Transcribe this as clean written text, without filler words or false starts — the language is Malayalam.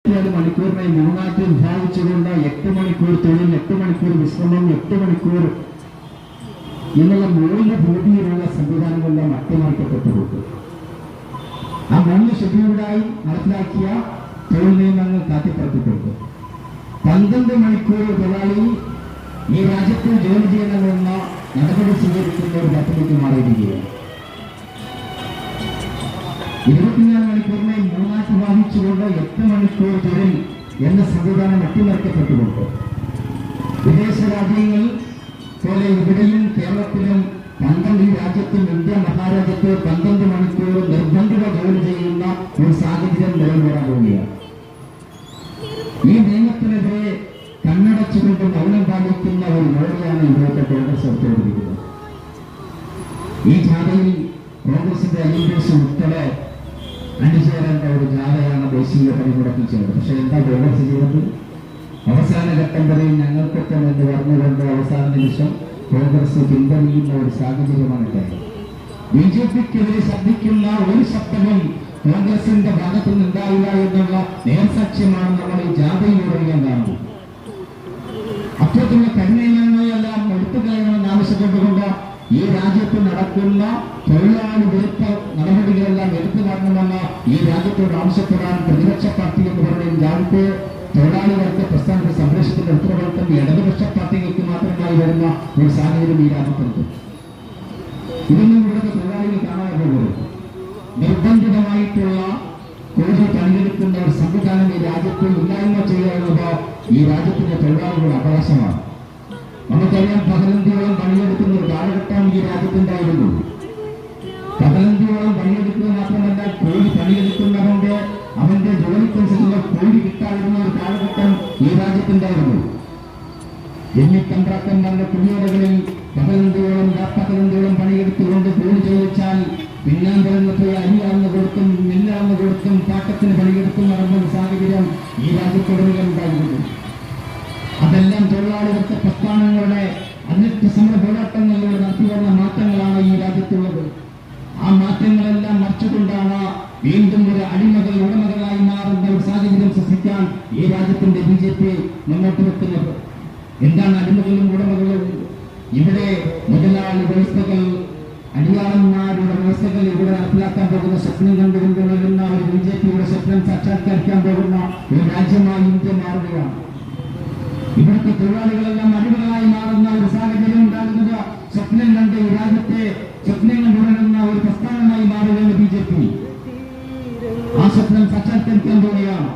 മണിക്കൂറിനെ മൂന്നായിട്ട് വിഭാഗിച്ചുകൊണ്ട് 8 മണിക്കൂർ തൊഴിൽ, 8 മണിക്കൂർ വിശ്രമം, 8 മണിക്കൂർ എന്നുള്ള 3 ഭൂമിയിലുള്ള സംവിധാനങ്ങളെല്ലാം അട്ടിമറിക്കപ്പെട്ടുകൊണ്ട് ആ 3 ഷെഡ്യൂളായി നടപ്പിലാക്കിയ തൊഴിൽ നിയമങ്ങൾ കാറ്റിപ്പറത്തിക്കൊണ്ട് 12 മണിക്കൂർ തൊഴിലാളി ഈ രാജ്യത്തിൽ ജോലി ചെയ്യണമെന്ന നടപടി സ്വീകരിക്കുന്ന ഒരു പദ്ധതിക്ക് മാറിയിരിക്കുകയാണ്. 24 മണിക്കൂറിനെ മൂന്നായിട്ട് ഭാഗിച്ചുകൊണ്ട് 8 മണിക്കൂർ തൊഴിൽ എന്ന സംവിധാനം അട്ടിമറിക്കപ്പെട്ടുകൊണ്ട് വിദേശ രാജ്യങ്ങൾ പോലെ ഇവിടെയും കേരളത്തിലും 12 രാജ്യത്തും ഇന്ത്യ മഹാരാജ്യത്ത് 12 മണിക്കൂർ നിർബന്ധിത ജോലി ചെയ്യുന്ന ഒരു സാഹചര്യം നിലവിൽ വരാൻ പോവുകയാണ്. ഈ നിയമത്തിനെതിരെ കണ്ണടച്ചുകൊണ്ട് മൗനം പാലിക്കുന്ന ഒരു ജോലിയാണ് ഇവിടുത്തെ കോൺഗ്രസ് എടുത്തുകൊണ്ടിരിക്കുന്നത്. ഈ ജാഥയിൽ കോൺഗ്രസിന്റെ INPS ഉൾപ്പെടെ അണിചേരേണ്ട ഒരു ജാഥയാണ് ദേശീയ പണിമുടക്കിൽ ചേർന്നത്. പക്ഷെ എന്താ കോൺഗ്രസ് ചെയ്തത്? അവസാന ഘട്ടം വരെ ഞങ്ങൾക്കൊപ്പം എന്ന് പറഞ്ഞുകൊണ്ട് അവസാന നിമിഷം കോൺഗ്രസ് പിൻവലിയുന്ന ഒരു സാഹചര്യമാണ് ഉണ്ടായത്. BJPക്കെതിരെ ശബ്ദിക്കുന്ന ഒരു ശബ്ദവും കോൺഗ്രസിന്റെ ഭാഗത്തു നിന്നുണ്ടായില്ല എന്നുള്ള നേർസാക്ഷ്യമാണ് നമ്മൾ ഈ ജാഥയിലൂടെ കാണുന്നത്. അത്തരത്തിലുള്ള കരിനിയമങ്ങളെല്ലാം എടുത്തു കളയണമെന്ന് ആവശ്യപ്പെട്ടുകൊണ്ട് ഈ രാജ്യത്ത് നടക്കുന്ന തൊഴിലാളി വിരുദ്ധ നടപടികളെല്ലാം എടുത്തു കാണണമെന്ന് ഈ രാജ്യത്തോട് ആവശ്യപ്പെടാൻ പ്രതിപക്ഷ പാർട്ടി എന്ന് പറയുന്ന രാജ്യത്തെ തൊഴിലാളി വർഗ പ്രസ്ഥാനത്തെ സംരക്ഷണത്തിന്റെ ഉത്തരവാദിത്തം ഇടതുപക്ഷ പാർട്ടികൾക്ക് മാത്രമായി വരുന്ന ഒരു സാഹചര്യം ഈ രാജ്യത്തുണ്ട്. ഇതൊന്നും ഇവിടുത്തെ തൊഴിലാളികൾ കാണാൻ പോകുന്നത് നിർബന്ധിതമായിട്ടുള്ള കോഴി പണിയെടുക്കുന്ന ഒരു സംവിധാനം ഈ രാജ്യത്തിൽ ഇല്ലായ്മ ചെയ്യുക എന്നത് ഈ രാജ്യത്തിന്റെ തൊഴിലാളികളുടെ അവകാശമാണ്. നമുക്കറിയാം, പകലന്തിയോളം പണിയെടുക്കുന്ന ഒരു കാലഘട്ടം ഈ രാജ്യത്തുണ്ടായിരുന്നു. പകലന്തിയോളം പണിയെടുക്കുക മാത്രമല്ല, കോഴി പണിയെടുക്കുന്നവന്റെ അവന്റെ ജോലിക്കനുസരിച്ചുള്ള കോഴി കിട്ടാതിരുന്ന ഒരു കാലഘട്ടം ഈ രാജ്യത്തുണ്ടായിരുന്നു. ജന്മിക്കമ്പ്രാക്കന്മാരുടെ കുടിയേറുകളിൽ പകലന്തിയോളം രാപ്പകലന്തിയോളം പണിയെടുത്തുകൊണ്ട് കൂലി ചോദിച്ചാൽ പിന്നാമ്പലങ്ങൾക്ക് അരിയാർന്ന് കൊടുത്തും നെല്ലാർന്ന് കൊടുത്തും പാട്ടത്തിന് പണിയെടുത്തും നടന്ന സാഹചര്യം ഈ രാജ്യത്തുടനീളം ഉണ്ടായിരുന്നു. അതെല്ലാം തൊഴിലാളികൾക്ക് പ്രസ്ഥാനങ്ങളുടെ അനിഷ്ട സമര പോരാട്ടങ്ങളിലൂടെ നടത്തിവന്ന മാറ്റങ്ങളാണ് ഈ രാജ്യത്തുള്ളത്. ആ മാറ്റങ്ങളെല്ലാം മറിച്ചുകൊണ്ടാണ് വീണ്ടും ഒരു അടിമകൾ ഉടമകളായി മാറുന്ന ഒരു സാഹചര്യം സൃഷ്ടിക്കാൻ ഈ രാജ്യത്തിന്റെ BJP മുന്നോട്ട് വെക്കുന്നത്. എന്താണ് അടിമകളും ഉടമകളും? ഇവിടെ മുതലാളി വ്യവസ്ഥകൾ, അടിയാളന്മാരുടെ വ്യവസ്ഥകൾ ഇവിടെ നടപ്പിലാക്കാൻ പോകുന്ന സ്വപ്നം കണ്ടുകൊണ്ട് നൽകുന്ന ഒരു BJPയുടെ സ്വപ്നം സാക്ഷാത്കരിക്കാൻ പോകുന്ന ഒരു രാജ്യമായി ഇന്ത്യ മാറുകയാണ്. ഇവിടുത്തെ തൊഴിലാളികളെല്ലാം അടിമകളായി മാറുന്ന ഒരു സാഹചര്യം ഉണ്ടാകുന്നത് സ്വപ്നം കണ്ട് ഈ രാജ്യത്തെ സ്വപ്നങ്ങൾ തുടരുന്ന ഒരു പ്രസ്ഥാനമായി മാറുകയാണ് BJP. ആ സ്വപ്നം സാക്ഷാത്കരിക്കാൻ പോവുകയാണ്.